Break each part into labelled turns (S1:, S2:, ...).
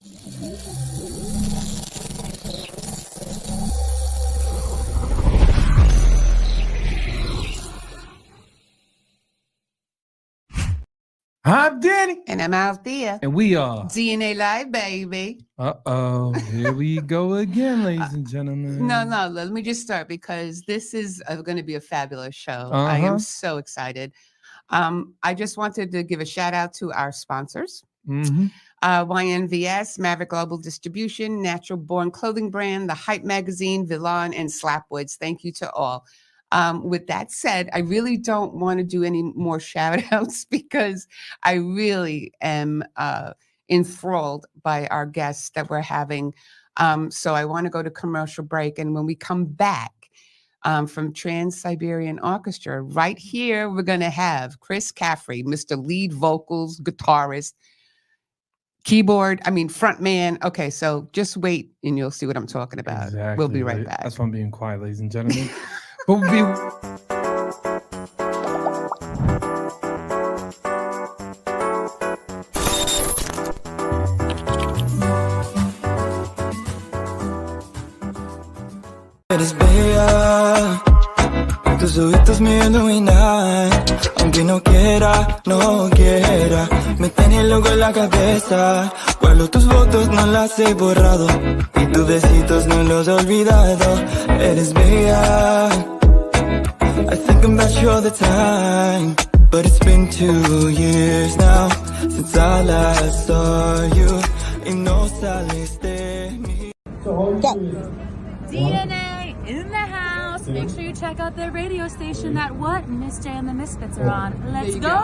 S1: I'm Danny.
S2: And I'm Althea.
S1: And we are
S2: DNA Live, baby.
S1: Uh-oh. Here we go again, ladies and gentlemen.
S2: No, let me just start because this is going to be a fabulous show. I am so excited. I just wanted to give a shout out to our sponsors. YNVS, Maverick Global Distribution, Natural Born Clothing Brand, The Hype Magazine, Villon, and Slapwoods. Thank you to all. With that said, I really don't want to do any more shout outs because I really am enthralled by our guests that we're having. So I want to go to commercial break. And when we come back from Trans-Siberian Orchestra, right here, we're going to have Chris Caffery, Mr. Lead Vocals, guitarist, keyboard, front man. Okay, so just wait and you'll see what I'm talking about.
S1: Exactly.
S2: We'll be right back.
S1: That's why I'm being quiet, ladies and gentlemen. But we'll be...
S3: Eres bella, tus ojitos me iluminan, aunque no quiera, me tiene loco en la cabeza. Guardo tus fotos, no las he borrado, y tus besitos no los he olvidado. Eres bella, I think about you all the time, but it's been 2 years now since I last saw you, y no sales de mí.
S4: DNA in the house. Make sure you check out their radio station that what Miss J and the Misfits are on. Let's go.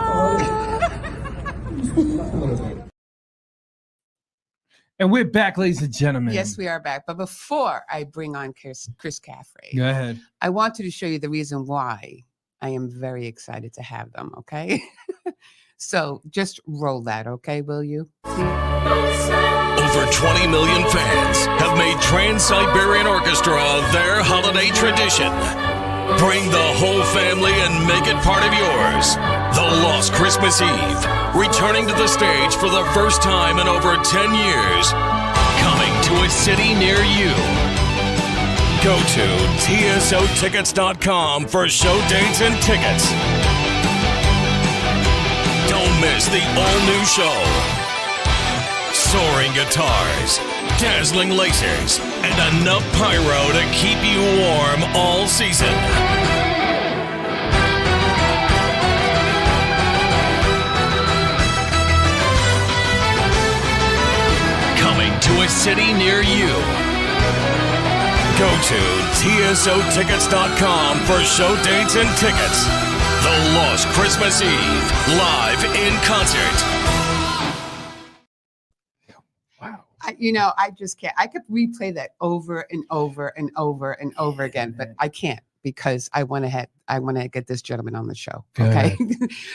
S1: And we're back, ladies and gentlemen.
S2: Yes, we are back. But before I bring on Chris Caffery,
S1: go ahead.
S2: I wanted to show you the reason why I am very excited to have them, okay? So just roll that, okay, will you?
S5: Over 20 million fans have made Trans-Siberian Orchestra their holiday tradition. Bring the whole family and make it part of yours. The Lost Christmas Eve, returning to the stage for the first time in over 10 years. Coming to a city near you. Go to tsotickets.com for show dates and tickets. Don't miss the all-new show. Soaring guitars, dazzling lasers, and enough pyro to keep you warm all season. Coming to a city near you. Go to tsotickets.com for show dates and tickets. The Lost Christmas Eve, live in concert.
S2: I just can't. I could replay that over and over and over and over again, but I can't because I want to get this gentleman on the show. Okay.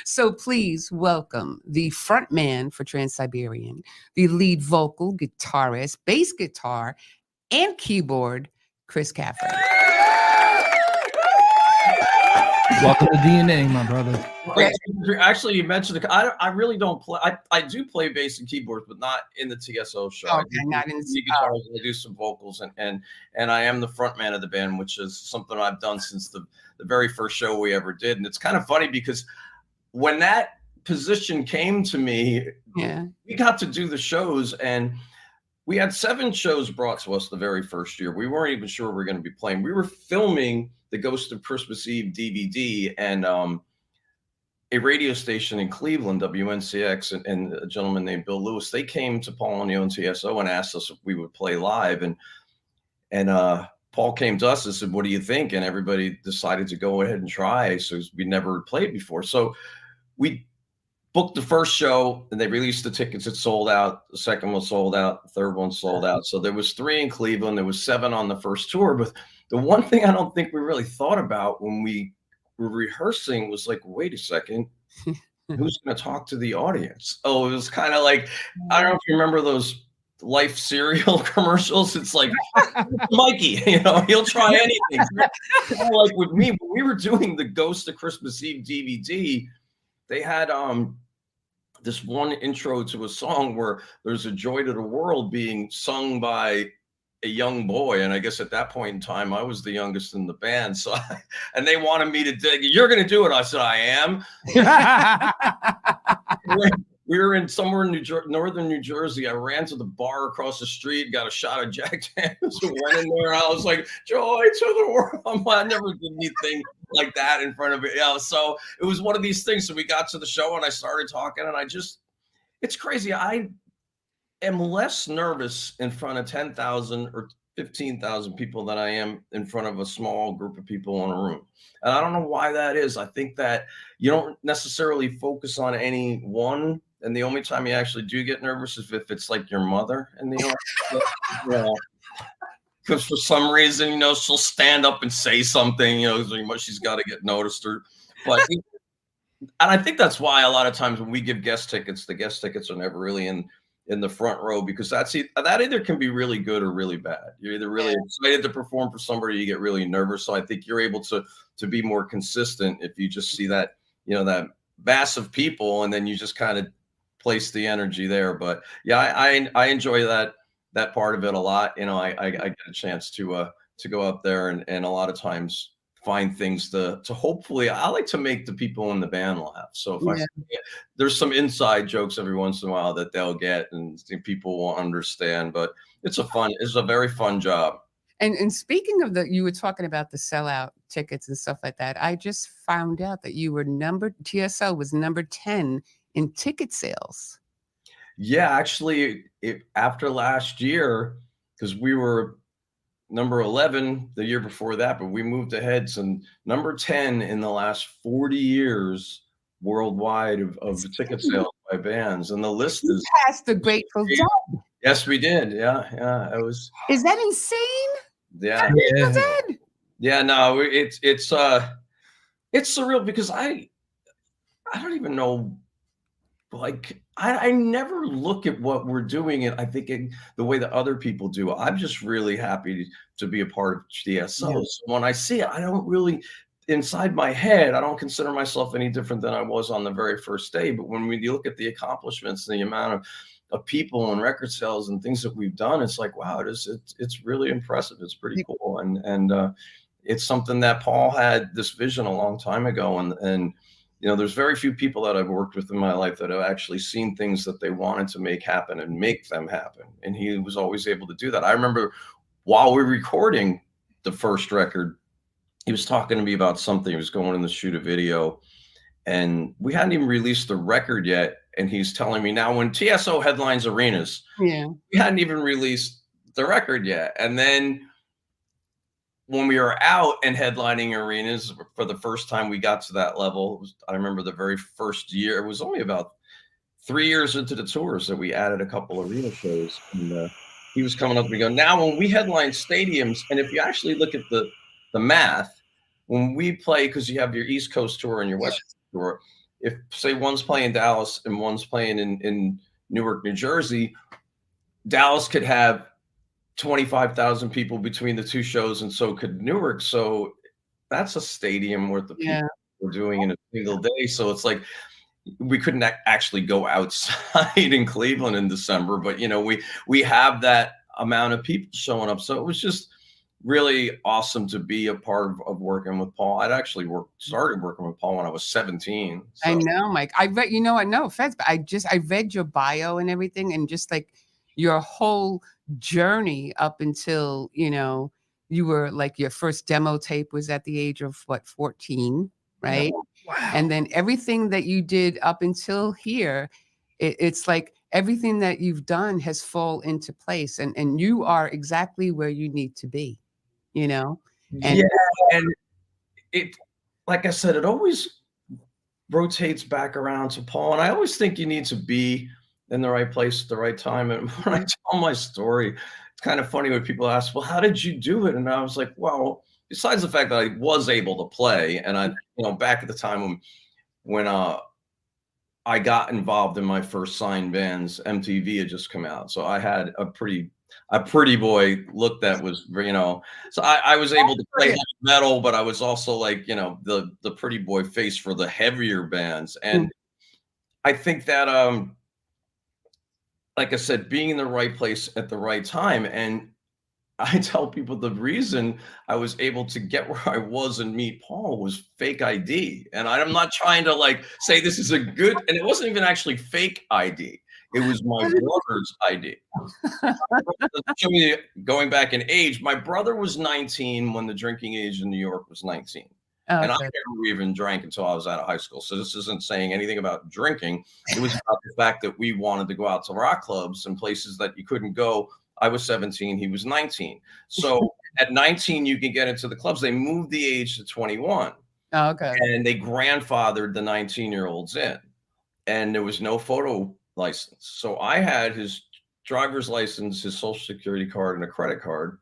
S2: So please welcome the front man for Trans-Siberian, the lead vocal, guitarist, bass guitar, and keyboard, Chris Caffery.
S1: Welcome to DNA, my brother.
S6: Actually, you mentioned I really don't play. I do play bass and keyboards, but not in the TSO show.
S2: Okay, not in the
S6: guitars. I do some vocals, and I am the front man of the band, which is something I've done since the very first show we ever did. And it's kind of funny because when that position came to me, we got to do the shows, and we had 7 shows brought to us the very first year. We weren't even sure we were going to be playing. We were filming the Ghost of Christmas Eve DVD, and a radio station in Cleveland, WNCX, and a gentleman named Bill Lewis, they came to Paul and Yo and TSO and asked us if we would play live. And Paul came to us and said, "What do you think?" And everybody decided to go ahead and try. So we never played before. So we booked the first show, and they released the tickets. It sold out. The second one sold out. The third one sold out. So there was 3 in Cleveland. There was 7 on the first tour. But the one thing I don't think we really thought about when we were rehearsing was like, wait a second, who's going to talk to the audience? Oh, it was kind of like, I don't know if you remember those Life cereal commercials. It's like, Mikey, he'll try anything. Kind of like with me, when we were doing the Ghost of Christmas Eve DVD, they had this one intro to a song where there's a joy to the world being sung by a young boy. And I guess at that point in time, I was the youngest in the band. So, and they wanted me to dig, you're going to do it. I said, I am. We were in somewhere in northern New Jersey. I ran to the bar across the street, got a shot of Jack Daniels, and went in there. I was like, joy to the world. I never did anything like that in front of it. Yeah. So it was one of these things. So we got to the show and I started talking, and it's crazy. I am less nervous in front of 10,000 or 15,000 people than I am in front of a small group of people in a room. And I don't know why that is. I think that you don't necessarily focus on any one. And the only time you actually do get nervous is if it's like your mother in the audience. Because for some reason, she'll stand up and say something, she's got to get noticed. And I think that's why a lot of times when we give guest tickets, the guest tickets are never really in the front row, because that either can be really good or really bad. You're either really excited to perform for somebody, you get really nervous. So I think you're able to be more consistent if you just see that, that mass of people, and then you just kind of place the energy there. But yeah, I enjoy that part of it a lot. I get a chance to go up there and a lot of times find things to hopefully, I like to make the people in the band laugh. So if there's some inside jokes every once in a while that they'll get and people won't understand, but it's a very fun job.
S2: And speaking of you were talking about the sellout tickets and stuff like that. I just found out that TSO was number 10 in ticket sales.
S6: Yeah, actually, after last year, because we were number 11 the year before that, but we moved ahead to number 10 in the last 40 years worldwide of ticket sales by bands. And the list is
S2: past the Grateful Dead.
S6: Yes, we did. Yeah. It was.
S2: Is that insane?
S6: Yeah.
S2: Grateful Dead.
S6: Yeah, no, it's surreal because I don't even know. Like, I never look at what we're doing, and I think the way that other people do. I'm just really happy to be a part of TSO. Yeah. So when I see it, I don't really, inside my head, I don't consider myself any different than I was on the very first day. But when you look at the accomplishments, the amount of people and record sales and things that we've done, it's like, wow, it's really impressive. It's pretty cool, and it's something that Paul had this vision a long time ago, and there's very few people that I've worked with in my life that have actually seen things that they wanted to make happen and make them happen. And he was always able to do that. I remember while we were recording the first record, he was talking to me about something. He was going in to shoot a video, and we hadn't even released the record yet. And he's telling me, now when TSO headlines arenas, we hadn't even released the record yet. And then when we were out and headlining arenas for the first time, we got to that level. I remember the very first year, it was only about 3 years into the tours that we added a couple arena shows. And he was coming up and going, now when we headline stadiums, and if you actually look at the math, when we play, because you have your East Coast tour and your West Coast tour, if say one's playing Dallas and one's playing in Newark, New Jersey, Dallas could have 25,000 people between the two shows, and so could Newark. So that's a stadium worth of people we're doing in a single day. So it's like we couldn't actually go outside in Cleveland in December, but we have that amount of people showing up. So it was just really awesome to be a part of working with Paul. I'd actually started working with Paul when I was 17. So.
S2: I know, Mike. I read, I know offense, but I read your bio and everything, and just like your whole journey up until you were like, your first demo tape was at the age of 14, right? Wow. And then everything that you did up until here, it's like everything that you've done has fall into place, and you are exactly where you need to be, and
S6: it, like I said, it always rotates back around to Paul, and I always think you need to be in the right place at the right time. And when I tell my story, it's kind of funny when people ask, well, how did you do it? And I was like, well, besides the fact that I was able to play, and I, back at the time when I got involved in my first signed bands, MTV had just come out. So I had a pretty boy look that was, so I was able to play heavy metal, but I was also like, the pretty boy face for the heavier bands. And I think that like I said, being in the right place at the right time. And I tell people the reason I was able to get where I was and meet Paul was fake ID. And I'm not trying to like say this is a good, and it wasn't even actually fake ID. It was my brother's ID. Show me going back in age. My brother was 19 when the drinking age in New York was 19. And I
S2: Okay.
S6: never even drank until I was out of high school. So this isn't saying anything about drinking. It was about the fact that we wanted to go out to rock clubs and places that you couldn't go. I was 17, he was 19. So at 19, you can get into the clubs. They moved the age to 21.
S2: Okay.
S6: And they grandfathered the 19-year-olds in. And there was no photo license. So I had his driver's license, his social security card, and a credit card.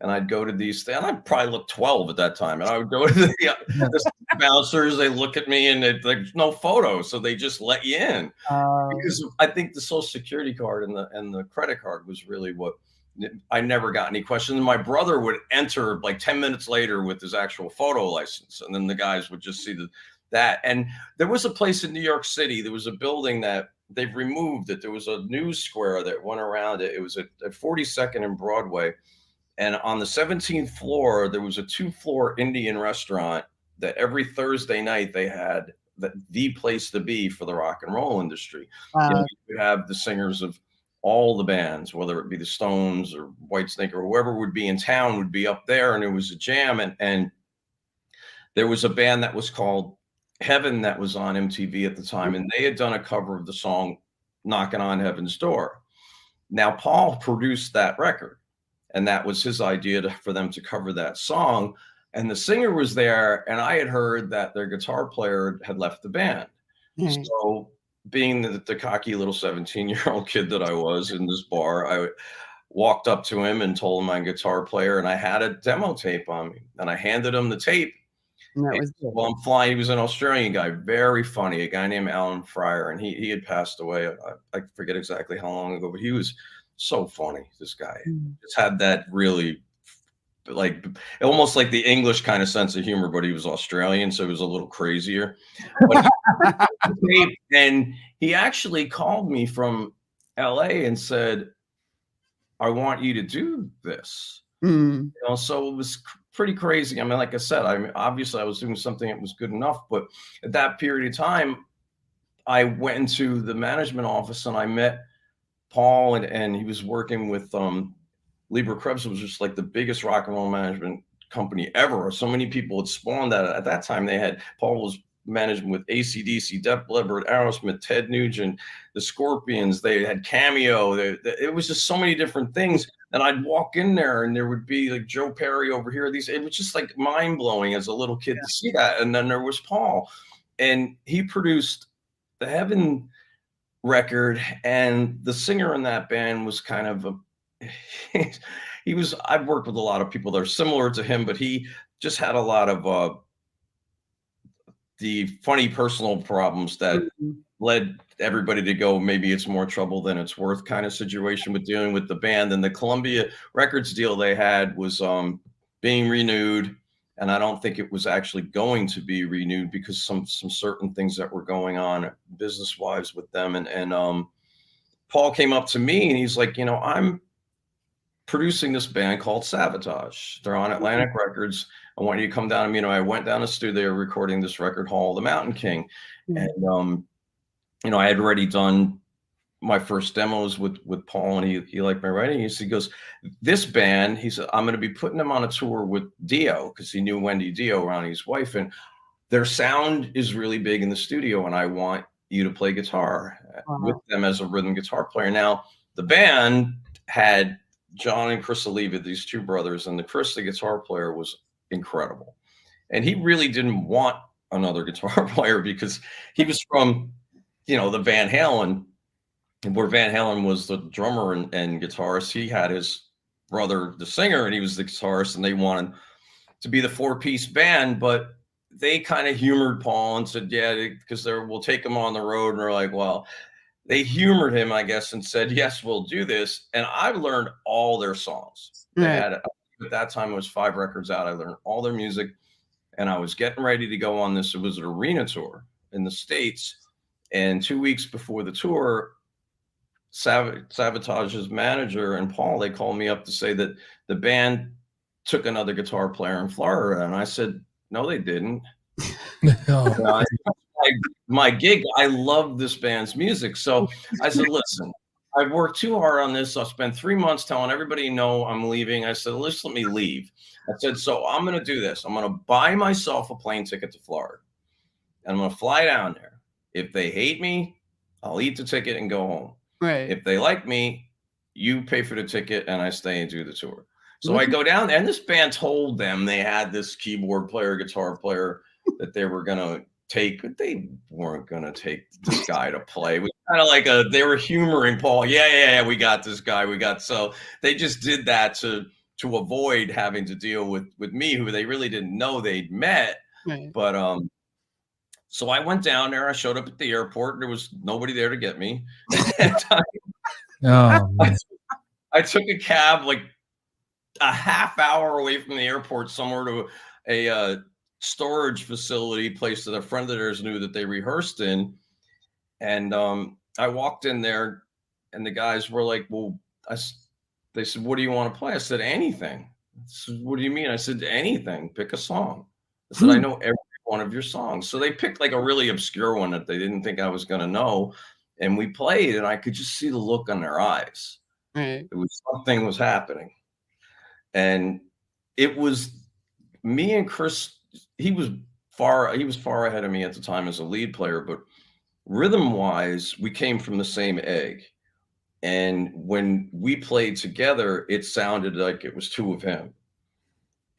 S6: And I'd go to these things. And I probably looked 12 at that time. And I would go to the bouncers. They look at me and there's no photo. So they just let you in. Because I think the social security card and the credit card was really what I never got any questions. And my brother would enter like 10 minutes later with his actual photo license. And then the guys would just see that. And there was a place in New York City. There was a building that they've removed it. There was a news square that went around it. It was at 42nd and Broadway. And on the 17th floor, there was a 2-floor Indian restaurant that every Thursday night they had the place to be for the rock and roll industry. You know, you could have the singers of all the bands, whether it be the Stones or Whitesnake or whoever would be in town would be up there, and it was a jam. And there was a band that was called Heaven that was on MTV at the time, and they had done a cover of the song Knocking on Heaven's Door. Now, Paul produced that record, and that was his idea for them to cover that song. And the singer was there, and I had heard that their guitar player had left the band. So being the cocky little 17-year-old kid that I was in this bar, I walked up to him and told him my guitar player, and I had a demo tape on me. And I handed him the tape.
S2: That was good.
S6: Well, I'm flying. He was an Australian guy, very funny, a guy named Alan Fryer, and he had passed away. I forget exactly how long ago, but he was so funny. This guy just had that really, like, almost like the English kind of sense of humor, but he was Australian, so he was a little crazier. But and he actually called me from LA and said, "I want you to do this." You know, so it was pretty crazy. I mean, like I said, obviously I was doing something that was good enough, but at that period of time, I went into the management office and I met Paul, and he was working with Lieber Krebs. Was just like the biggest rock and roll management company ever. So many people had spawned that. At that time, Paul was managing with AC/DC, Def Leppard, Aerosmith, Ted Nugent, the Scorpions. They had Cameo. It was just so many different things. And I'd walk in there and there would be like Joe Perry over here. It was just like mind blowing as a little kid to see that. And then there was Paul, and he produced the Heaven record. And the singer in that band was kind of I've worked with a lot of people that are similar to him, but he just had a lot of the funny personal problems that led everybody to go, maybe it's more trouble than it's worth kind of situation with dealing with the band. And the Columbia Records deal they had was being renewed. And I don't think it was actually going to be renewed because some certain things that were going on business wise with them. And Paul came up to me and he's like, you know, I'm producing this band called Savatage. They're on Atlantic Records. I want you to come down. I mean, I went down to the studio. They were recording this record, Hall, the Mountain King. And, you know, I had already done my first demos with Paul, and he liked my writing. He goes, this band, he said, I'm going to be putting them on a tour with Dio, because he knew Wendy Dio, Ronnie's wife, and their sound is really big in the studio, and I want you to play guitar with them as a rhythm guitar player. Now, the band had John and Chris Oliva, these two brothers, and Chris, the guitar player, was incredible. And he really didn't want another guitar player because he was from, you know, the Van Halen, where Van Halen was the drummer and guitarist. He had his brother, the singer, and he was the guitarist, and they wanted to be the 4-piece band, but they kind of humored Paul and said, yeah, because we'll take him on the road. And they're like, well, they humored him, I guess, and said, yes, we'll do this. And I learned all their songs. They had, at that time, it was 5 records out. I learned all their music, and I was getting ready to go on this. It was an arena tour in the States. And 2 weeks before the tour, Savatage's manager and Paul, they called me up to say that the band took another guitar player in Florida. And I said, no, they didn't.
S1: Oh,
S6: My gig, I love this band's music. So I said, listen, I've worked too hard on this. I spent 3 months telling everybody, no, I'm leaving. I said, let's let me leave. I said, so I'm going to do this. I'm going to buy myself a plane ticket to Florida. And I'm going to fly down there. If they hate me, I'll eat the ticket and go home.
S2: Right.
S6: If they like me, you pay for the ticket and I stay and do the tour. So I go down there, and this band told them they had this keyboard player, guitar player that they were going to take, but they weren't going to take this guy to play. It was kind of like they were humoring Paul. Yeah, we got this guy. So they just did that to avoid having to deal with me, who they really didn't know they'd met.
S2: Right.
S6: But so I went down there. I showed up at the airport. There was nobody there to get me.
S1: oh man.
S6: I took a cab like a half hour away from the airport somewhere to a storage facility place that a friend of theirs knew that they rehearsed in. And I walked in there and the guys were like, well, they said, what do you want to play? I said, anything. I said, what do you mean? I said, anything. Pick a song. I said, I know every one of your songs. So they picked like a really obscure one that they didn't think I was going to know. And we played, and I could just see the look on their eyes.
S2: Right.
S6: It was something was happening. And it was me and Chris. He was far ahead of me at the time as a lead player, but rhythm wise, we came from the same egg. And when we played together, it sounded like it was two of him.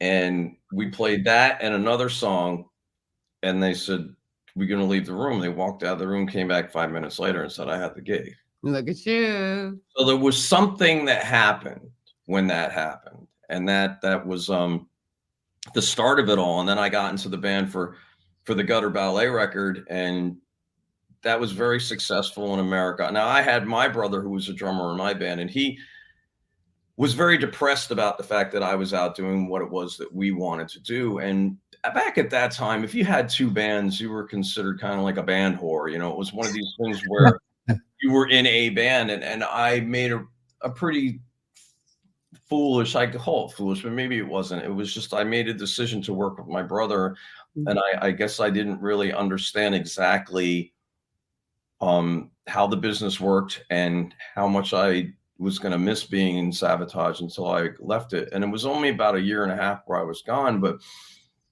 S6: And we played that and another song, and they said, we're going to leave the room. They walked out of the room, came back 5 minutes later and said, I had the gig.
S2: Look at you.
S6: So there was something that happened when that happened. And that was the start of it all. And then I got into the band for the Gutter Ballet record, and that was very successful in America. Now, I had my brother who was a drummer in my band, and he was very depressed about the fact that I was out doing what it was that we wanted to do. And back at that time, if you had two bands, you were considered kind of like a band whore. You know, it was one of these things where you were in a band, and I made a pretty foolish, I could call it foolish, but maybe it wasn't. It was just, I made a decision to work with my brother, and I guess I didn't really understand exactly how the business worked and how much I was going to miss being in Savatage until I left it. And it was only about a year and a half where I was gone, but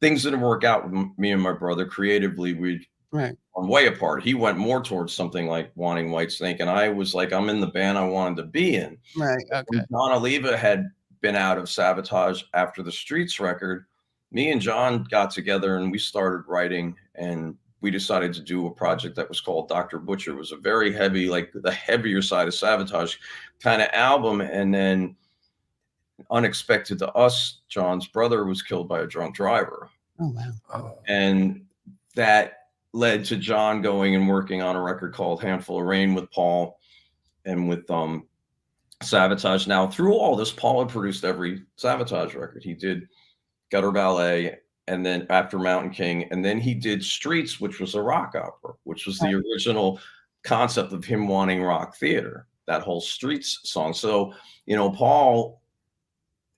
S6: things didn't work out with me and my brother creatively. We
S2: Right.
S6: were way apart. He went more towards something like wanting Whitesnake, and I was like, I'm in the band I wanted to be in.
S2: Right. Okay.
S6: When John Oliva had been out of Savatage after the Streets record, me and John got together and we started writing, and we decided to do a project that was called Dr. Butcher. It was a very heavy, like the heavier side of Savatage kind of album. And then unexpected to us, John's brother was killed by a drunk driver.
S2: Oh, wow.
S1: Oh.
S6: And that led to John going and working on a record called Handful of Rain with Paul and with Savatage. Now, through all this, Paul had produced every Savatage record. He did Gutter Ballet, and then after Mountain King, and then he did Streets, which was a rock opera, which was the original concept of him wanting rock theater, that whole Streets song. So, you know, Paul,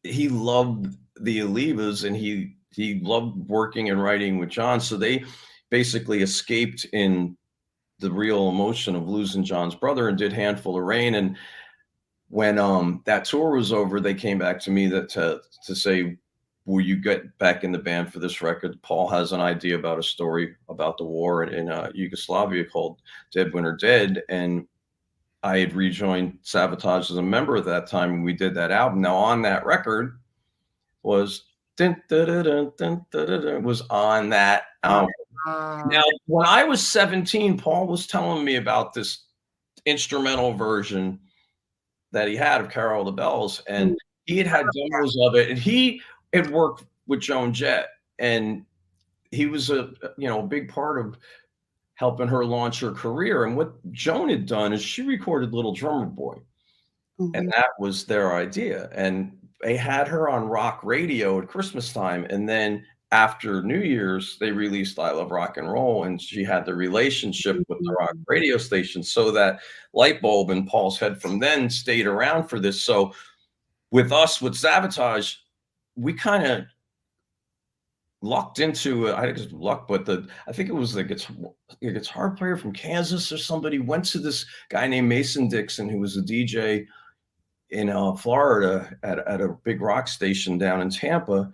S6: he loved the Olivas, and he loved working and writing with John. So they basically escaped in the real emotion of losing John's brother and did Handful of Rain. And when that tour was over, they came back to me to say, will you get back in the band for this record? Paul has an idea about a story about the war in Yugoslavia called Dead Winter Dead. And I had rejoined Savatage as a member at that time when we did that album. Now on that record was was on that album. Now, when I was 17, Paul was telling me about this instrumental version that he had of Carol of the Bells, and he had demos of it, and he had worked with Joan Jett, and he was a big part of helping her launch her career. And what Joan had done is she recorded Little Drummer Boy, and that was their idea. And they had her on rock radio at Christmas time, and then after New Year's, they released I Love Rock and Roll, and she had the relationship with the rock radio station. So that light bulb in Paul's head from then stayed around for this. So with us, with Savatage, we kind of lucked into I think it's luck, but I think it was the guitar player from Kansas or somebody went to this guy named Mason Dixon, who was a DJ in Florida at a big rock station down in Tampa.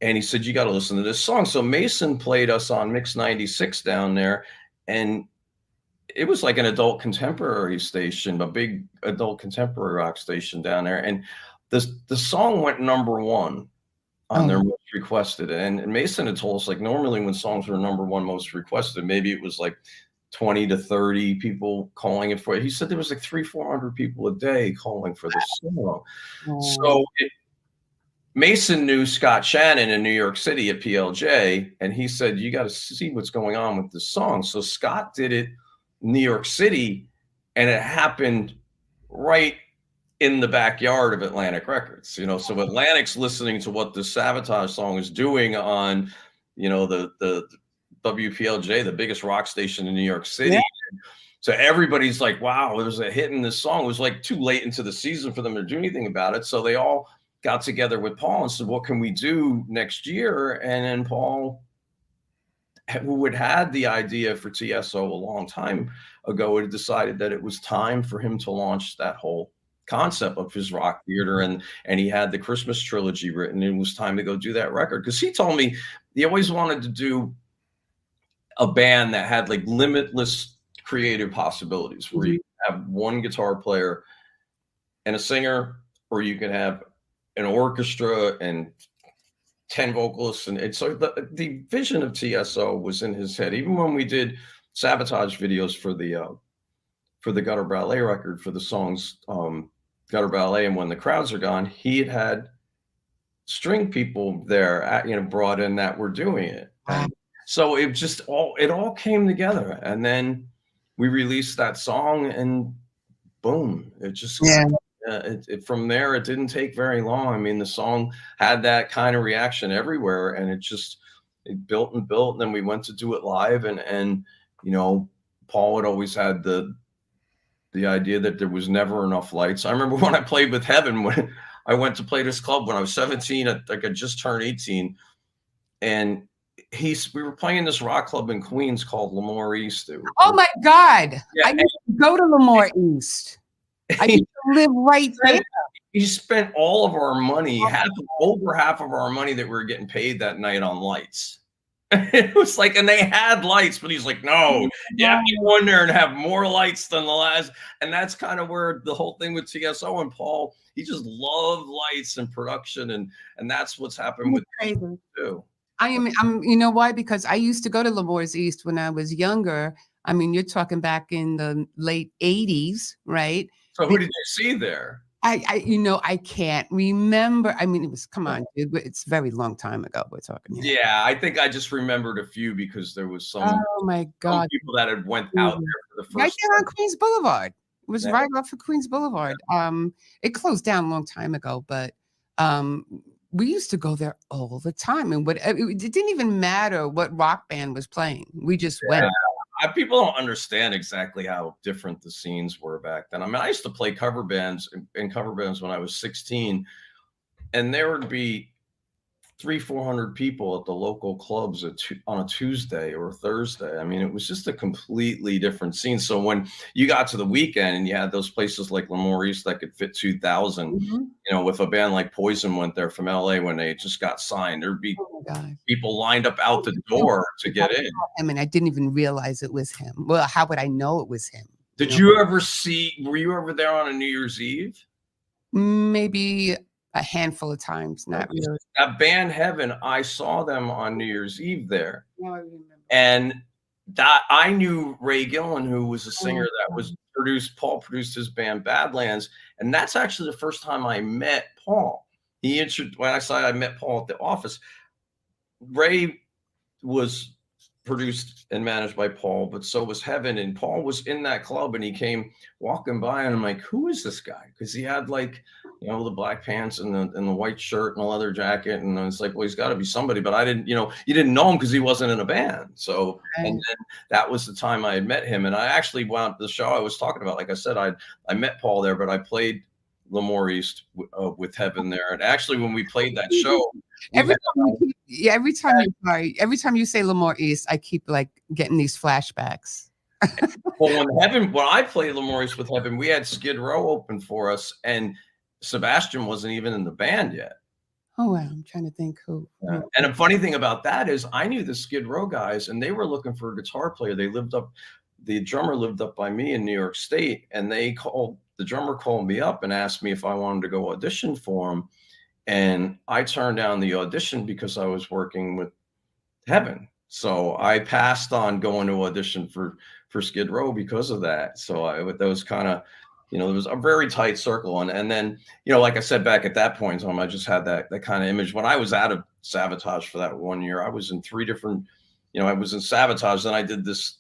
S6: And he said, you got to listen to this song. So Mason played us on Mix 96 down there. And it was like an adult contemporary station, a big adult contemporary rock station down there. And the song went #1 on their most requested. And Mason had told us, like, normally when songs were #1 most requested, maybe it was like 20 to 30 people calling it for it. He said there was like 300-400 people a day calling for this song. So Mason knew Scott Shannon in New York City at PLJ, and he said, you got to see what's going on with this song. So Scott did it in New York City, and it happened right in the backyard of Atlantic Records. You know, so Atlantic's listening to what the Savatage song is doing on, you know, the WPLJ, the biggest rock station in New York City. Yeah. So everybody's like, wow, there's a hit in this song. It was like too late into the season for them to do anything about it. So they all got together with Paul and said, what can we do next year? And then Paul, who had the idea for TSO a long time ago, had decided that it was time for him to launch that whole concept of his rock theater. And he had the Christmas trilogy written, and it was time to go do that record. Because he told me he always wanted to do a band that had like limitless creative possibilities, where you have one guitar player and a singer, or you can have an orchestra and 10 vocalists. And so the vision of TSO was in his head. Even when we did Savatage videos for the Gutter Ballet record, for the songs Gutter Ballet and When the Crowds Are Gone, he had string people there, you know, brought in that were doing it. And so it all came together. And then we released that song, and boom, it just from there, it didn't take very long. I mean, the song had that kind of reaction everywhere, and it built and built. And then we went to do it live, and you know, Paul had always had the idea that there was never enough lights. I remember when I played with Heaven, when I went to play this club when I was 17, I just turned 18, and we were playing this rock club in Queens called Lemoore East.
S2: Oh my God! Yeah, I used to go to Lemoore East. I used to live right there.
S6: He spent all of our money, over half of our money that we were getting paid that night on lights. It was like, and they had lights, but he's like, no, you have to go in there and have more lights than the last. And that's kind of where the whole thing with TSO and Paul, he just loved lights and production, and that's what's happened with me too.
S2: I'm, you know why? Because I used to go to Lemoore East when I was younger. I mean, you're talking back in the late 80s, right?
S6: So who did you see there?
S2: You know, I can't remember. I mean, come on, it's a very long time ago we're talking here.
S6: Yeah, I think I just remembered a few because there was some people that had went out there for the first
S2: right there on Queens Boulevard. It was right off of Queens Boulevard. It closed down a long time ago, but we used to go there all the time. And it didn't even matter what rock band was playing. We just went.
S6: People don't understand exactly how different the scenes were back then. I mean, I used to play cover bands when I was 16, and there would be 300-400 people at the local clubs on a Tuesday or a Thursday. I mean, it was just a completely different scene. So when you got to the weekend and you had those places like Lemoore East that could fit 2,000, you know, if a band like Poison went there from LA when they just got signed, there'd be people lined up out the door to get in.
S2: I mean, I didn't even realize it was him. Well, how would I know it was him?
S6: Were you ever there on a New Year's Eve?
S2: Maybe a handful of times, not really.
S6: That band Heaven, I saw them on New Year's Eve there.
S2: No, I remember.
S6: And that I knew Ray Gillen, who was a singer that was Paul produced his band Badlands. And that's actually the first time I met Paul. When I met Paul at the office, Ray was produced and managed by Paul, but so was Heaven. And Paul was in that club and he came walking by and I'm like, who is this guy? Because he had like, you know, the black pants and the white shirt and a leather jacket. And I was like, well, he's got to be somebody. But I didn't, you know, you didn't know him because he wasn't in a band. So, and then that was the time I had met him. And I actually wound the show I was talking about. Like I said, I met Paul there, but I played L'Amour East with Heaven there. And actually, when we played that show,
S2: every time you say L'Amour East, I keep like getting these flashbacks.
S6: Well, when I played L'Amour East with Heaven, we had Skid Row open for us, and Sebastian wasn't even in the band yet.
S2: Oh wow, I'm trying to think who.
S6: And a funny thing about that is, I knew the Skid Row guys, and they were looking for a guitar player. The drummer lived up by me in New York State, and the drummer called me up and asked me if I wanted to go audition for him. And I turned down the audition because I was working with Heaven. So I passed on going to audition for Skid Row because of that. So that was kind of, you know, there was a very tight circle. And then, you know, like I said, back at that point in time, I just had that kind of image. When I was out of Savatage for that 1 year, I was in 3 different, you know, I was in Savatage. Then I did this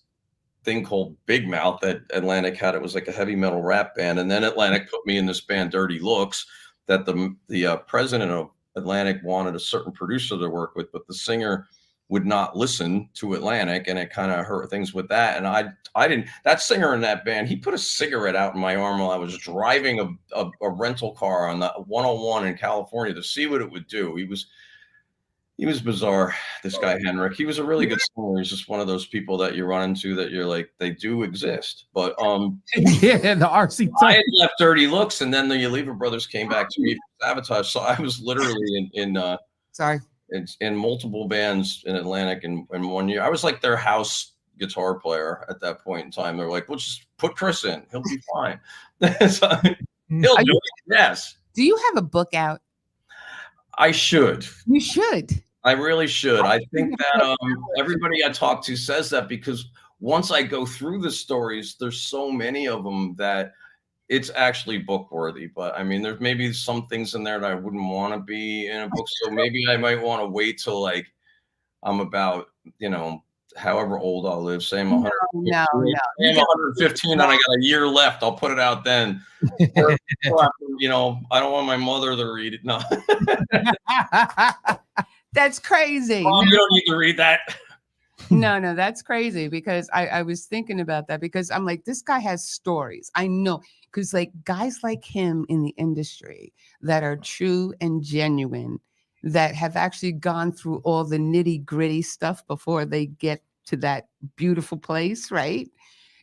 S6: thing called Big Mouth that Atlantic had. It was like a heavy metal rap band. And then Atlantic put me in this band, Dirty Looks, that the president of Atlantic wanted a certain producer to work with, but the singer would not listen to Atlantic, and it kind of hurt things with that. And I didn't. That singer in that band, he put a cigarette out in my arm while I was driving a rental car on the 101 in California to see what it would do. He was bizarre, this guy Henrik. He was a really good singer. He's just one of those people that you run into that you're like, they do exist. But
S1: yeah, the RC.
S6: I had left Dirty Looks, and then the Lever Brothers came back to me for Savatage. So I was literally in multiple bands in Atlantic in 1 year. I was like their house guitar player at that point in time. They're like, well, just put Chris in. He'll be fine. So, he'll do it. Yes.
S2: Do you have a book out?
S6: I should.
S2: You should.
S6: I really should. I think that everybody I talk to says that, because once I go through the stories, there's so many of them that it's actually book worthy. But I mean, there's maybe some things in there that I wouldn't want to be in a book. So maybe I might want to wait till like I'm about, you know, however old I'll live. Say I'm 115.
S2: No.
S6: I'm 115 and I got a year left. I'll put it out then. Or, you know, I don't want my mother to read it. No.
S2: That's crazy.
S6: Mom, you don't need to read that.
S2: No, that's crazy, because I was thinking about that, because I'm like, this guy has stories. I know, because like guys like him in the industry that are true and genuine, that have actually gone through all the nitty gritty stuff before they get to that beautiful place, right?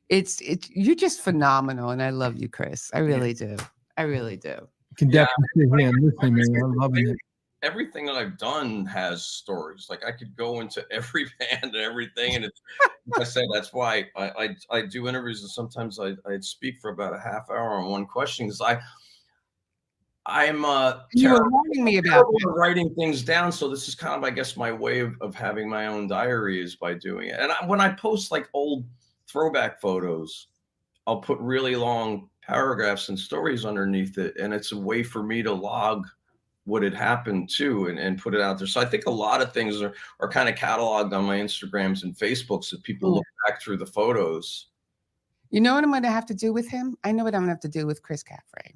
S2: It's you're just phenomenal, and I love you, Chris. I really do. I really do.
S1: You can definitely see him listening, man. I'm loving it.
S6: Everything that I've done has stories. Like I could go into every band and everything, and it's, like I said, that's why I do interviews, and sometimes I speak for about a half hour on one question, because I'm
S2: you were warning me about
S6: writing things down. So this is kind of, I guess, my way of having my own diary is by doing it. And when I post like old throwback photos, I'll put really long paragraphs and stories underneath it, and it's a way for me to log what had happened too, and put it out there. So I think a lot of things are kind of cataloged on my Instagrams and Facebooks, so people look back through the pose.
S2: You know what I'm going to have to do with him? I know what I'm going to have to do with Chris Caffery.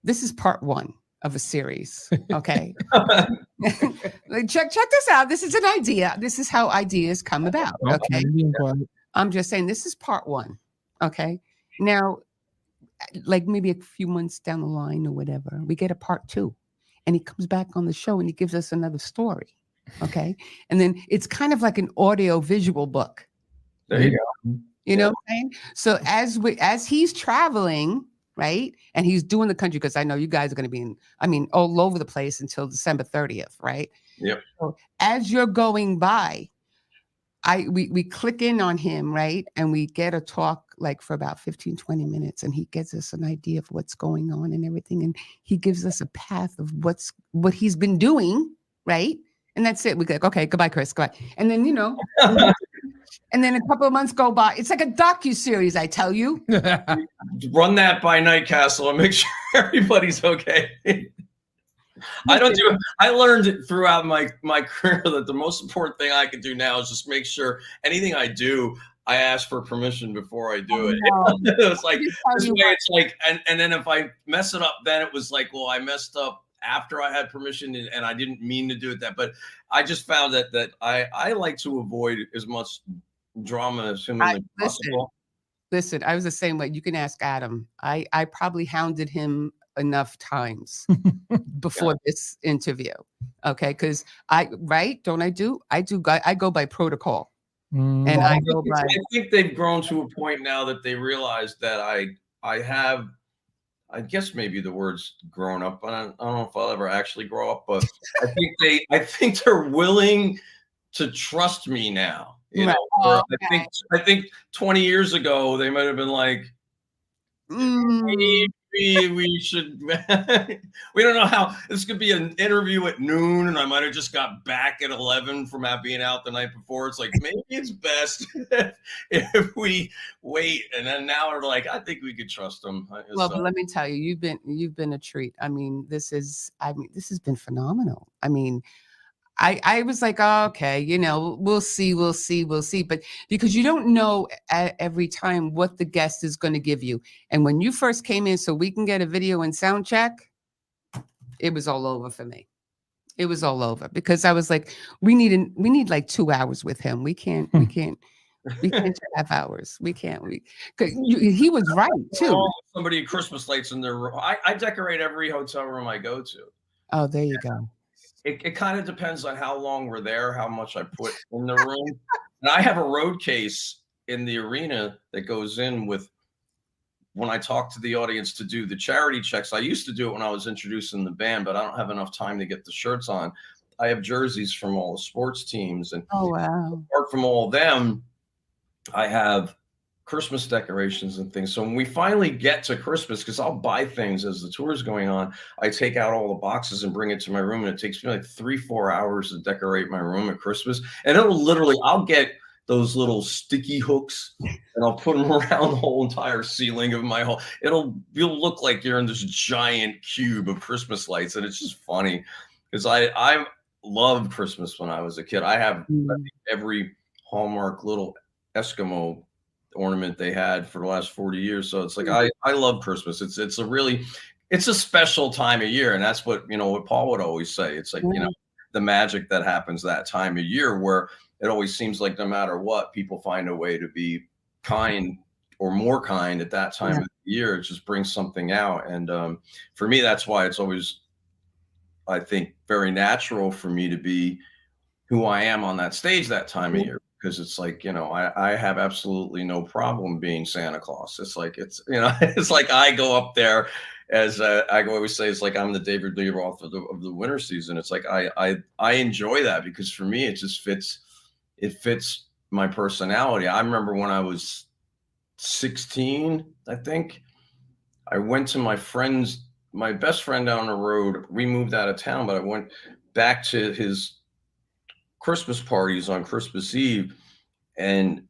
S2: This is part 1 of a series. Okay. Like, check this out. This is an idea. This is how ideas come about. Okay. I'm just saying, this is part 1. Okay. Now, like maybe a few months down the line or whatever, we get a part 2, and he comes back on the show and he gives us another story. Okay. And then it's kind of like an audio visual book.
S6: There you go.
S2: You know what I'm saying? So as he's traveling, right, and he's doing the country, because I know you guys are going to be all over the place until December 30th, right?
S6: Yep.
S2: So as you're going by, we click in on him, right, and we get a talk like for about 15, 20 minutes, and he gives us an idea of what's going on and everything, and he gives us a path of what he's been doing, right? And that's it. We go, okay, goodbye, Chris, goodbye. And then, you know, and then a couple of months go by. It's like a docuseries, I tell you.
S6: Run that by Night Castle and make sure everybody's okay. I learned it throughout my career that the most important thing I can do now is just make sure anything I do, I ask for permission before I do it. It's like this way. It's like, and then if I mess it up, then it was like, well, I messed up after I had permission and I didn't mean to do it. But I just found that I like to avoid as much drama as humanly possible.
S2: Listen, I was the same way. You can ask Adam. I probably hounded him enough times before this interview. Okay, because I go by protocol. And I
S6: think they've grown to a point now that they realize that I have, I guess maybe the word's grown up. I don't know if I'll ever actually grow up, but I think they're willing to trust me now. You know, I think 20 years ago they might have been like, maybe we should. We don't know how this could be an interview at noon, and I might have just got back at 11 from being out the night before. It's like maybe it's best if we wait. And then now we're like, I think we could trust them.
S2: Well, but let me tell you, you've been a treat. I mean, this has been phenomenal. I mean, I was like, oh, okay, you know, we'll see. But because you don't know every time what the guest is going to give you. And when you first came in so we can get a video and sound check, it was all over for me. It was all over because I was like, we need like 2 hours with him. We can't have hours. He was right too.
S6: Somebody Christmas lights in their room. I decorate every hotel room I go to.
S2: Oh, there you go.
S6: It kind of depends on how long we're there, how much I put in the room. And I have a road case in the arena that goes in with when I talk to the audience to do the charity checks. I used to do it when I was introducing the band, but I don't have enough time to get the shirts on. I have jerseys from all the sports teams. And apart from all of them, I have Christmas decorations and things. So when we finally get to Christmas, because I'll buy things as the tour is going on, I take out all the boxes and bring it to my room, and it takes me like 3-4 hours to decorate my room at Christmas. And I'll get those little sticky hooks and I'll put them around the whole entire ceiling of my home. You'll look like you're in this giant cube of Christmas lights, and it's just funny because I loved Christmas when I was a kid. I have every Hallmark little Eskimo ornament they had for the last 40 years. So it's like, I love Christmas. It's a special time of year. And that's what, what Paul would always say. It's like, the magic that happens that time of year where it always seems like no matter what, people find a way to be kind or more kind at that time of the year. It just brings something out. And for me, that's why it's always, I think, very natural for me to be who I am on that stage that time of year. Because it's like, I have absolutely no problem being Santa Claus. It's like, it's like I go up there as I always say, it's like I'm the David Lee Roth of the winter season. It's like I enjoy that because for me, it just fits my personality. I remember when I was 16, I think, I went to my best friend down the road. We moved out of town, but I went back to his Christmas parties on Christmas Eve, and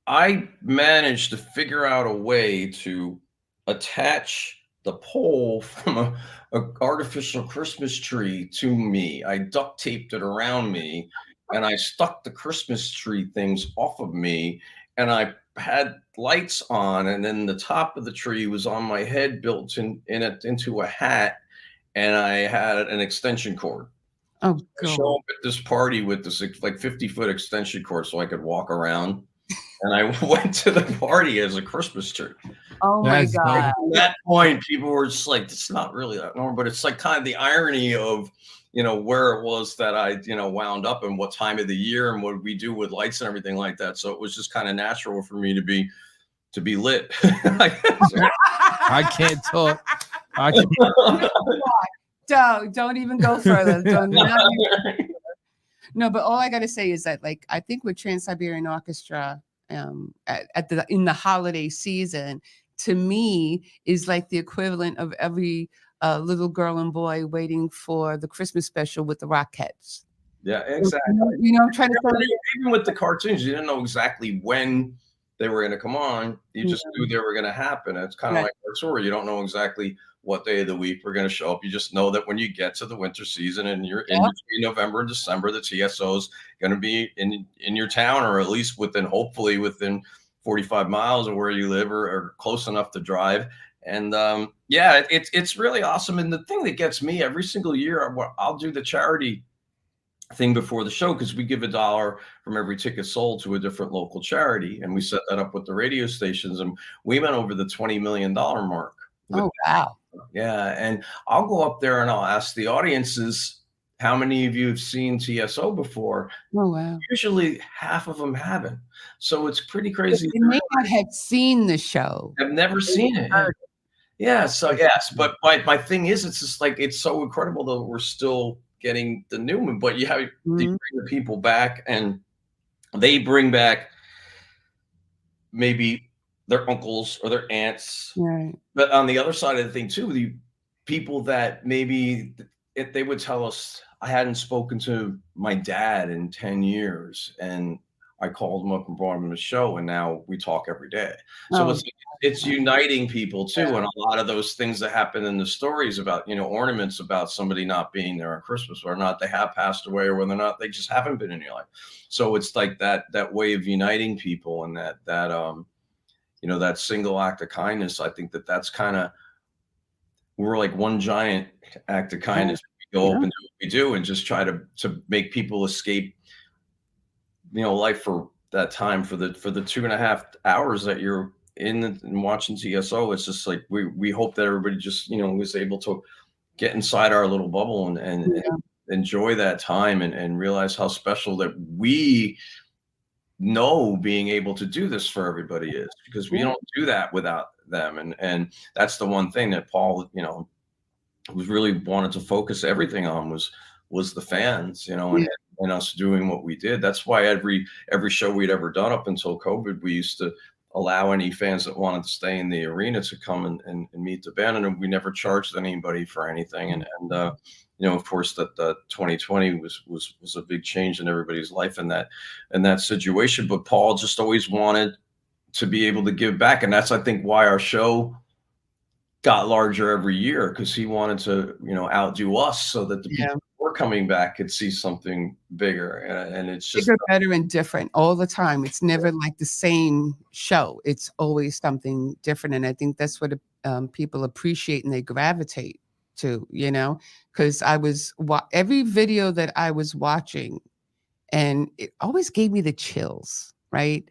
S6: I managed to figure out a way to attach the pole from a artificial Christmas tree to me. I duct taped it around me, and I stuck the Christmas tree things off of me, and I had lights on, and then the top of the tree was on my head, built into a hat, and I had an extension cord.
S2: Oh, God.
S6: I show up at this party with this like 50-foot extension cord so I could walk around. And I went to the party as a Christmas tree.
S2: Oh, my God.
S6: At that point, people were just like, it's not really that normal. But it's like kind of the irony of, where it was that I, wound up and what time of the year and what we do with lights and everything like that. So it was just kind of natural for me to be lit.
S1: I can't talk.
S2: Don't even go further. No, but all I got to say is that, like, I think with Trans-Siberian Orchestra in the holiday season, to me, is like the equivalent of every little girl and boy waiting for the Christmas special with the Rockettes.
S6: Yeah, exactly.
S2: I'm trying to say,
S6: even with the cartoons, you didn't know exactly when they were going to come on. You just knew they were going to happen. It's kind of like our tour. You don't know exactly what day of the week we're going to show up. You just know that when you get to the winter season and you're in between November and December, the TSO is going to be in your town, or at least hopefully within 45 miles of where you live, or close enough to drive. And it's really awesome. And the thing that gets me every single year, I'll do the charity thing before the show, because we give $1 from every ticket sold to a different local charity, and we set that up with the radio stations, and we went over the $20 million mark.
S2: Oh, wow.
S6: Yeah. And I'll go up there and I'll ask the audiences, how many of you have seen TSO before?
S2: Oh, wow.
S6: Usually half of them haven't. So it's pretty crazy.
S2: They may not have seen the show.
S6: I've never seen it. Yeah. So yes, but my thing is, it's just like, it's so incredible that we're still getting the new one, but you bring the people back, and they bring back maybe their uncles or their aunts.
S2: Right.
S6: But on the other side of the thing too, the people that maybe they would tell us, I hadn't spoken to my dad in 10 years, and I called him up and brought him to the show, and now we talk every day. So it's uniting people too. And a lot of those things that happen in the stories about, ornaments about somebody not being there on Christmas, or not they have passed away, or whether or not they just haven't been in your life. So it's like that way of uniting people, and that single act of kindness. I think that's kind of, we're like one giant act of kindness. We go up and do what we do, and just try to make people escape, life for that time, for the 2.5 hours that you're in and watching TSO. It's just like, we hope that everybody just, was able to get inside our little bubble and enjoy that time, and realize how special that we know being able to do this for everybody is, because we don't do that without them. And that's the one thing that Paul, was really wanted to focus everything on, was the fans, and us doing what we did. That's why every show we'd ever done up until COVID, we used to allow any fans that wanted to stay in the arena to come and meet the band, and we never charged anybody for anything. And of course, that 2020 was a big change in everybody's life in that situation. But Paul just always wanted to be able to give back, and that's, I think, why our show got larger every year, because he wanted to, outdo us, so that the people who were coming back could see something bigger. And it's just
S2: bigger, better, and different all the time. It's never like the same show. It's always something different. And I think that's what people appreciate, and they gravitate to, because every video that I was watching, and it always gave me the chills, right?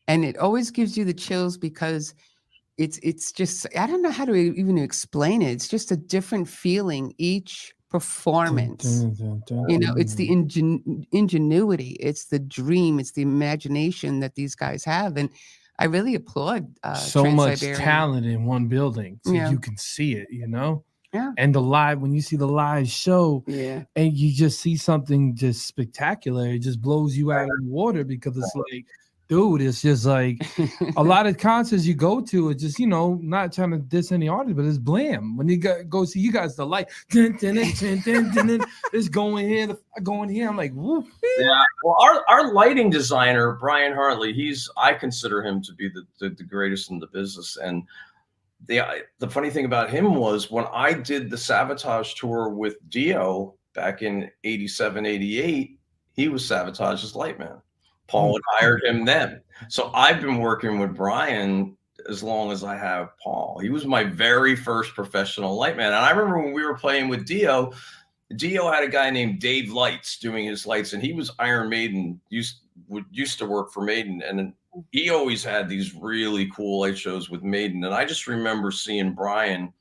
S2: And it always gives you the chills because it's just, I don't know how to even explain it. It's just a different feeling each performance. It's the ingenuity, it's the dream, it's the imagination that these guys have. And I really applaud
S1: so much talent in one building, so you can see it,
S2: Yeah.
S1: And when you see the live show, and you just see something just spectacular, it just blows you out of the water, because it's like, dude, it's just like a lot of concerts you go to, it's just, not trying to diss any artist, but it's blam. When you go see you guys, the light, it's going here. I'm like, whoop.
S6: Yeah. Well, our lighting designer, Brian Hartley, I consider him to be the greatest in the business. And the funny thing about him was, when I did the Savatage tour with Dio back in 87, 88, he was Savatage's light man. Paul had hired him then. So I've been working with Brian as long as I have Paul. He was my very first professional light man. And I remember when we were playing with Dio had a guy named Dave Lights doing his lights, and he was Iron Maiden, used to work for Maiden. And he always had these really cool light shows with Maiden. And I just remember seeing Brian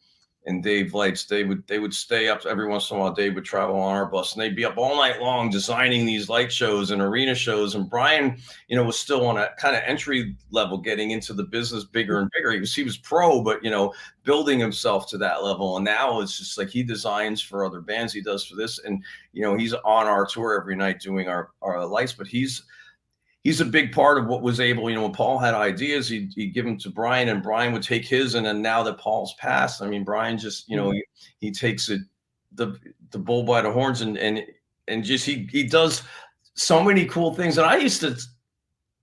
S6: and Dave Lights. They would stay up every once in a while. Dave would travel on our bus, and they'd be up all night long designing these light shows and arena shows. And Brian, was still on a kind of entry level, getting into the business bigger and bigger. He was pro, but building himself to that level. And now it's just like, he designs for other bands, he does for this, and he's on our tour every night doing our lights. But he's a big part of what was able, when Paul had ideas, he'd give them to Brian, and Brian would take his. And then now that Paul's passed, I mean, Brian just, he takes it, the bull by the horns, and just, he does so many cool things. And I used to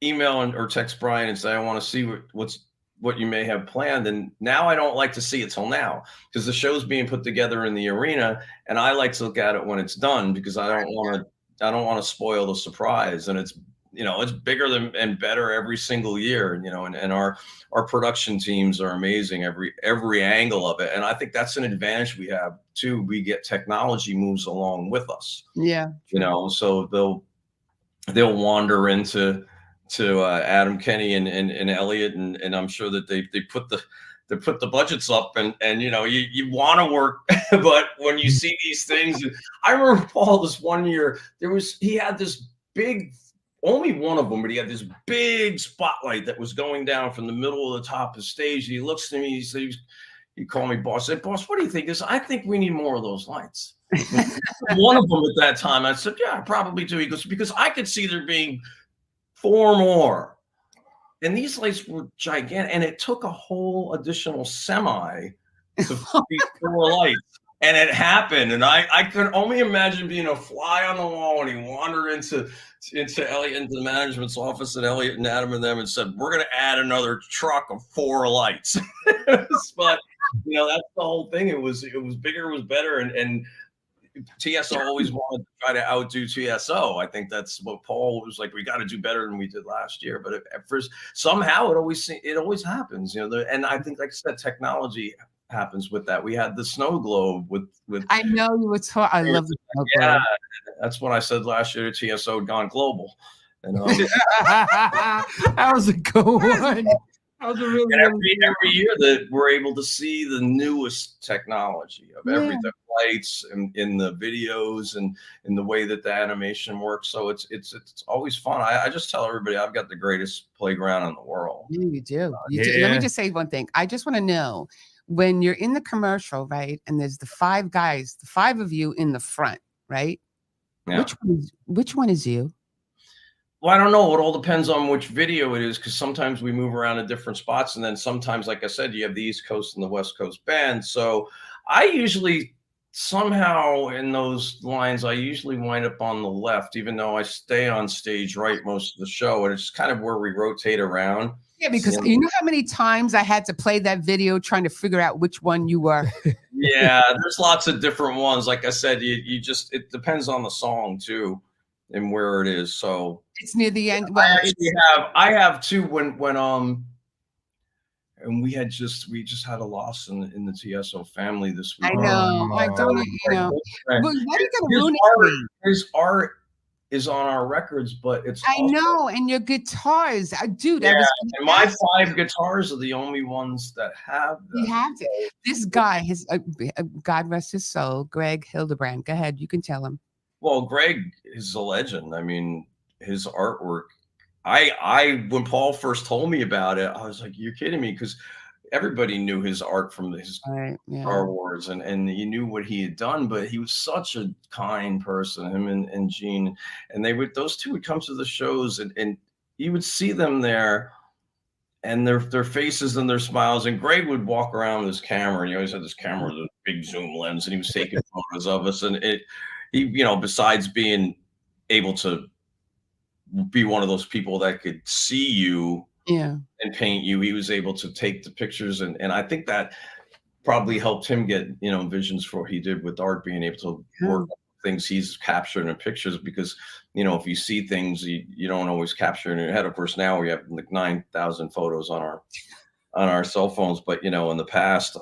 S6: email or text Brian and say, I want to see what's what you may have planned. And now I don't like to see it till now, because the show's being put together in the arena, and I like to look at it when it's done, because I don't want to spoil the surprise. And it's, you know, it's bigger than and better every single year, you know, and our production teams are amazing, every angle of it. And I think that's an advantage we have too. We get technology moves along with us.
S2: Yeah.
S6: You know, so they'll wander into Adam Kenny and Elliot, and I'm sure that they put the budgets up, and you know, you want to work, but when you see these things, I remember Paul, this one year he had this big, only one of them, but he had this big spotlight that was going down from the middle of the top of the stage. He looks to me, he said, he called me boss. I said, boss, what do you think? He said, I think we need more of those lights. One of them at that time, I said, yeah, probably do. He goes, because I could see there being 4 more. And these lights were gigantic. And it took a whole additional semi to be 4 lights. And it happened. And I could only imagine being a fly on the wall when he wandered into Elliot, into the management's office, and Elliot and Adam and them, and said, we're going to add another truck of 4 lights. But, you know, that's the whole thing. It was bigger, was better. And TSO always wanted to try to outdo TSO. I think that's what Paul was like. We got to do better than we did last year. But at first, somehow it always happens, you know. And I think, like I said, technology happens with that. We had the snow globe with
S2: I know you were talking. I love the snow globe.
S6: Yeah, that's what I said last year. TSO had gone global. And
S1: that was a good one. That was a really,
S6: every year that we're able to see the newest technology of everything, lights and in the videos and in the way that the animation works. So it's always fun. I just tell everybody I've got the greatest playground in the world.
S2: Yeah, you do. You do. Let me just say one thing. I just want to know, when you're in the commercial, right? And there's the 5 guys, the 5 of you in the front, right?
S6: Yeah.
S2: Which one is you?
S6: Well, I don't know. It all depends on which video it is, because sometimes we move around to different spots. And then sometimes, like I said, you have the East Coast and the West Coast band. So I usually somehow in those lines, I usually wind up on the left, even though I stay on stage right most of the show. And it's kind of where we rotate around.
S2: Yeah, because you know how many times I had to play that video trying to figure out which one you were.
S6: Yeah, there's lots of different ones. Like I said, you just, it depends on the song too and where it is. So
S2: it's near the end. Well,
S6: I have too, when and we just had a loss in the TSO family this week.
S2: I know. I don't, you know. But what are you going to do?
S6: His art is on our records, but it's
S2: I know, and your guitars, dude.
S6: Yeah, and my 5 guitars are the only ones that have them.
S2: He has it. This guy, his God rest his soul, Greg Hildebrand. Go ahead, you can tell him.
S6: Well, Greg is a legend. I mean, his artwork. I when Paul first told me about it, I was like, "You're kidding me?" Because everybody knew his art from his Star Wars, and he knew what he had done. But he was such a kind person. Him and Gene, and those two would come to the shows, and you would see them there, and their faces and their smiles. And Greg would walk around with his camera, and he always had this camera with a big zoom lens, and he was taking photos of us. And he, you know, besides being able to be one of those people that could see you and paint you, he was able to take the pictures, and I think that probably helped him get, you know, visions for what he did with art, being able to work on things he's captured in pictures, because, you know, if you see things you don't always capture in your head. Of course, now we have like 9,000 photos on our cell phones, but you know, in the past,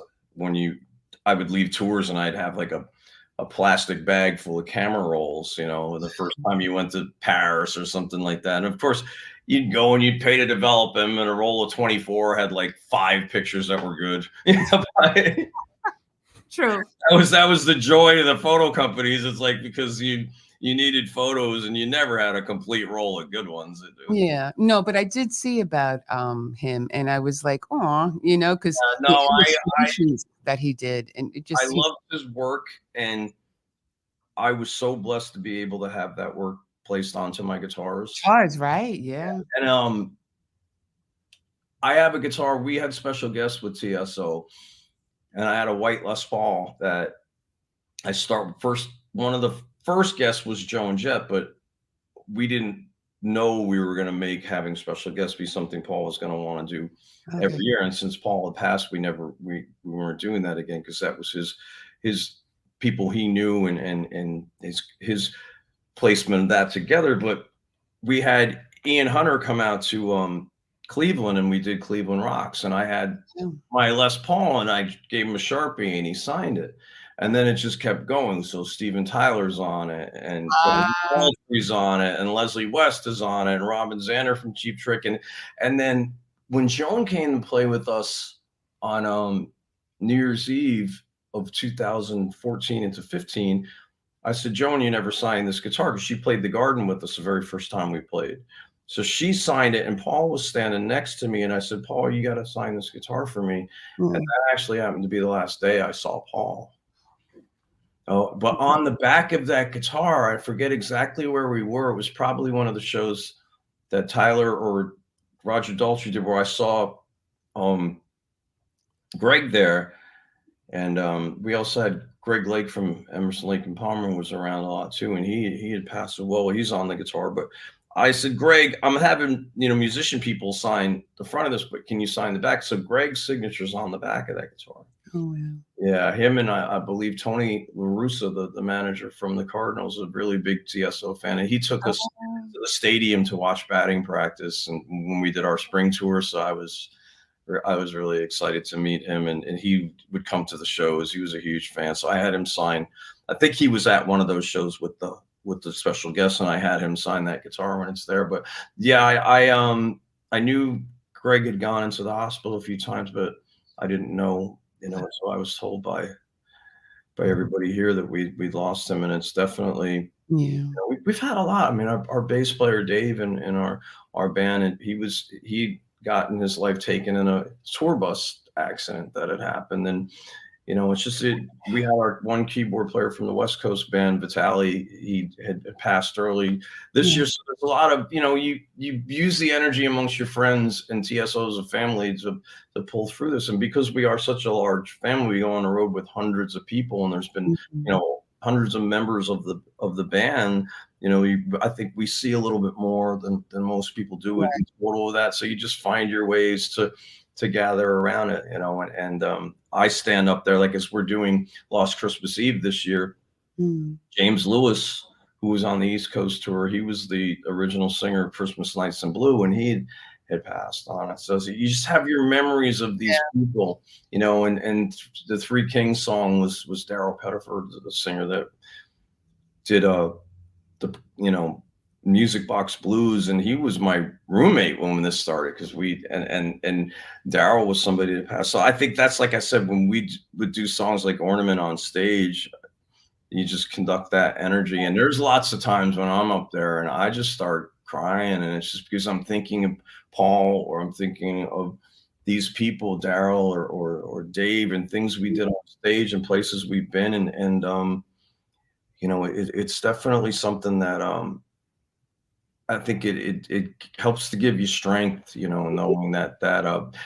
S6: I would leave tours and I'd have like a plastic bag full of camera rolls, you know, the first time you went to Paris or something like that. And of course, you'd go and you'd pay to develop them, and a roll of 24 had like 5 pictures that were good.
S2: True.
S6: That was the joy of the photo companies. It's like, because you needed photos and you never had a complete roll of good ones.
S2: Yeah, no, but I did see about him, and I was like, oh, you know, because that he did, and it just,
S6: I loved his work, and I was so blessed to be able to have that work placed onto my guitars.
S2: Guitars, right? Yeah.
S6: And I have a guitar. We had special guests with TSO, and I had a white Les Paul that I start first. One of the first guests was Joan Jett, but we didn't know we were going to make having special guests be something Paul was going to want to do every year. And since Paul had passed, we weren't doing that again, because that was his people he knew and his placement of that together. But we had Ian Hunter come out to Cleveland, and we did Cleveland Rocks, and I had my Les Paul, and I gave him a Sharpie, and he signed it. And then it just kept going. So Steven Tyler's on it, and Waltry's on it, and Leslie West is on it, and Robin Zander from Cheap Trick. And then when Joan came to play with us on New Year's Eve of 2014 into 15, I said, Joan, you never signed this guitar, because she played the Garden with us the very first time we played. So she signed it, and Paul was standing next to me, and I said, Paul, you got to sign this guitar for me. And that actually happened to be the last day I saw Paul. Oh, but on the back of that guitar, I forget exactly where we were. It was probably one of the shows that Tyler or Roger Daltrey did, where I saw Greg there. And we also had Greg Lake from Emerson, Lake and Palmer was around a lot too, and he had passed away. Well, he's on the guitar, but I said, Greg, I'm having musician people sign the front of this, but can you sign the back? So Greg's signature's on the back of that guitar.
S2: Oh yeah.
S6: Yeah, him and I believe Tony La Russa, the manager from the Cardinals, a really big TSO fan, and he took us to the stadium to watch batting practice, and when we did our spring tour. So I was really excited to meet him, and he would come to the shows. He was a huge fan, so I had him sign. I think he was at one of those shows with the special guests, and I had him sign that guitar when it's there. But yeah, I knew Greg had gone into the hospital a few times, but I didn't know, so I was told by everybody here that we'd lost him. And it's definitely, we've had a lot. I mean, our bass player Dave in our band, and he'd gotten his life taken in a tour bus accident that had happened. And it's just we had our one keyboard player from the West Coast band, Vitaly. He had passed early this year. So there's a lot of, you use the energy amongst your friends and TSOs of family to pull through this. And because we are such a large family, we go on the road with hundreds of people, and there's been, hundreds of members of the band. I think we see a little bit more than most people do with total of that. So you just find your ways to gather around it, and I stand up there, like as we're doing Lost Christmas Eve this year. James Lewis, who was on the East Coast tour, he was the original singer of Christmas Nights in Blue, and he had passed on it. So you just have your memories of these people, and the Three Kings song was Daryl Pettiford, the singer that did the Music Box Blues, and he was my roommate when this started, because and Daryl was somebody that passed. So I think that's, like I said, when we would do songs like Ornament on stage, you just conduct that energy. And there's lots of times when I'm up there and I just start crying, and it's just because I'm thinking of Paul, or I'm thinking of these people, Daryl or Dave, and things we did on stage and places we've been. And it's definitely something that I think it helps to give you strength, knowing that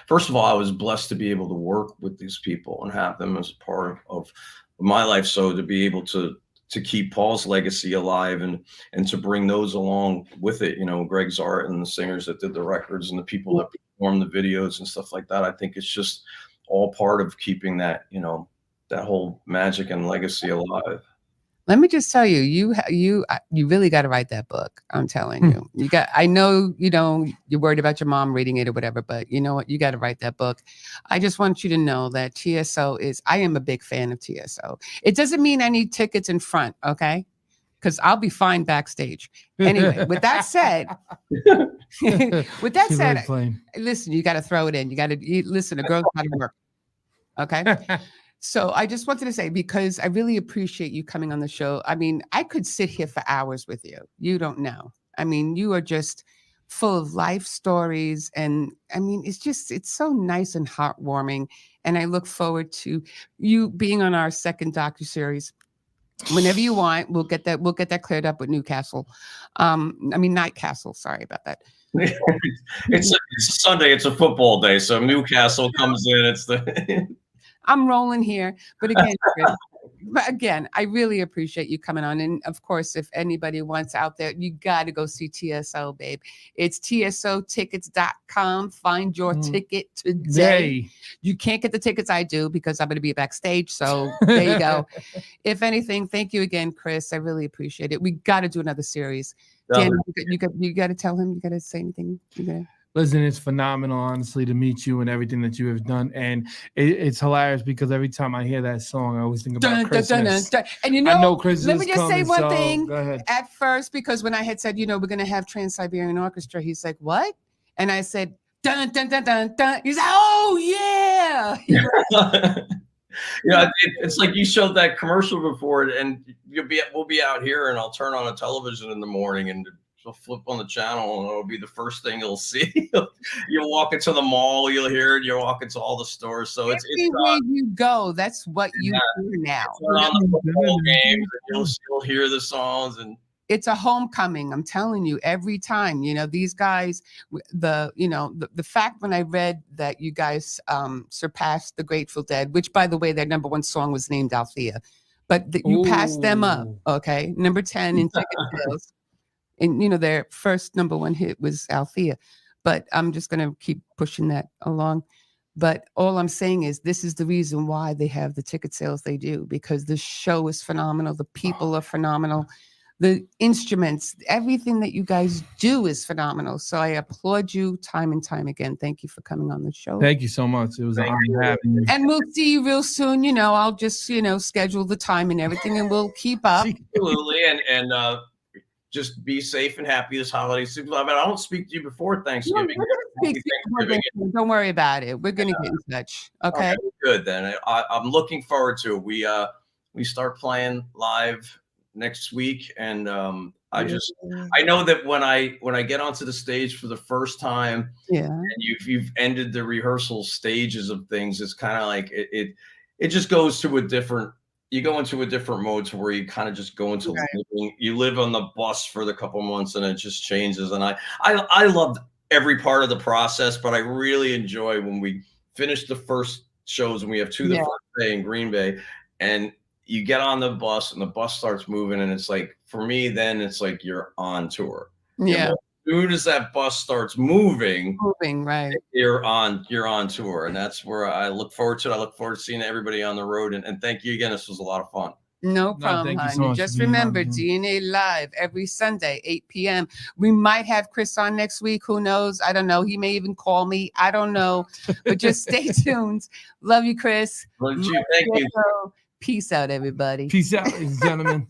S6: first of all, I was blessed to be able to work with these people and have them as a part of my life. So to be able to keep Paul's legacy alive and to bring those along with it, Greg's art and the singers that did the records and the people that performed the videos and stuff like that. I think it's just all part of keeping that, that whole magic and legacy alive.
S2: Let me just tell you, you really got to write that book. I'm telling you, I know, you're worried about your mom reading it or whatever, but you know what? You got to write that book. I just want you to know that I am a big fan of TSO. It doesn't mean I need tickets in front. Okay. Cause I'll be fine backstage. Anyway, with that said, listen, you got to throw it in. You got to listen, a girl's got to work. Okay. So I just wanted to say, because I really appreciate you coming on the show. I mean, I could sit here for hours with you. You don't know. I mean, you are just full of life stories. And I mean, it's so nice and heartwarming. And I look forward to you being on our second docuseries. Whenever you want, we'll get that cleared up with Newcastle. Nightcastle. Sorry about that.
S6: It's Sunday. It's a football day. So Newcastle comes in. I'm
S2: rolling here. But again, But again, I really appreciate you coming on. And of course, if anybody wants out there, you got to go see TSO, babe. It's tsotickets.com. Find your ticket today. You can't get the tickets. I do, because I'm going to be backstage. So there you go. If anything, thank you again, Chris. I really appreciate it. We got to do another series. Dan, you got to tell him. You got to say anything.
S1: Listen, it's phenomenal, honestly, to meet you and everything that you have done. And it's hilarious because every time I hear that song, I always think about Christmas.
S2: And
S1: I know Christmas
S2: let me just say one
S1: coming,
S2: thing.
S1: Go ahead.
S2: At first, because when I had said, we're going to have Trans-Siberian Orchestra, he's like, what? And I said, dun, dun, dun, dun, dun. He's like, oh, yeah.
S6: It's like you showed that commercial before, and we'll be out here, and I'll turn on a television in the morning, and she'll flip on the channel, and it'll be the first thing you'll see. You'll walk into the mall, you'll hear it. You'll walk into all the stores. So
S2: everywhere you go, that's what you hear now.
S6: On the football games, and you'll hear the songs, and
S2: it's a homecoming. I'm telling you, every time. These guys. The fact when I read that you guys surpassed the Grateful Dead, which, by the way, their number one song was named Althea, but you passed them up. Okay, number 10 in ticket sales. And, their first number one hit was Althea. But I'm just going to keep pushing that along. But all I'm saying is this is the reason why they have the ticket sales they do, because the show is phenomenal. The people are phenomenal. The instruments, everything that you guys do is phenomenal. So I applaud you time and time again. Thank you for coming on the show.
S1: Thank you so much. It was an honor having you.
S2: And we'll see you real soon. I'll just, schedule the time and everything, and we'll keep up.
S6: Absolutely. And just be safe and happy this holiday season. I don't speak to you before Thanksgiving.
S2: Don't worry about it. We're going to get in touch. Okay.
S6: Good. Then I'm looking forward to it. We start playing live next week, and I know that when I get onto the stage for the first time, and you've ended the rehearsal stages of things, it's kind of like it just goes to a different. You go into a different mode to where you kind of just go into living. You live on the bus for the couple months, and it just changes. And I loved every part of the process, but I really enjoy when we finish the first shows, and we have two the first day in Green Bay, and you get on the bus, and the bus starts moving, and it's like, for me, then it's like you're on tour.
S2: Yeah.
S6: As soon as that bus starts moving,
S2: right,
S6: you're on tour, and that's where I look forward to it. I look forward to seeing everybody on the road, and thank you again. This was a lot of fun.
S2: No problem, honey. So just remember, DNA Live every Sunday, 8 p.m. We might have Chris on next week. Who knows? I don't know. He may even call me. I don't know. But just stay tuned. Love you, Chris.
S6: Love you. Thank you.
S2: Peace out, everybody.
S1: Peace out, ladies and gentlemen.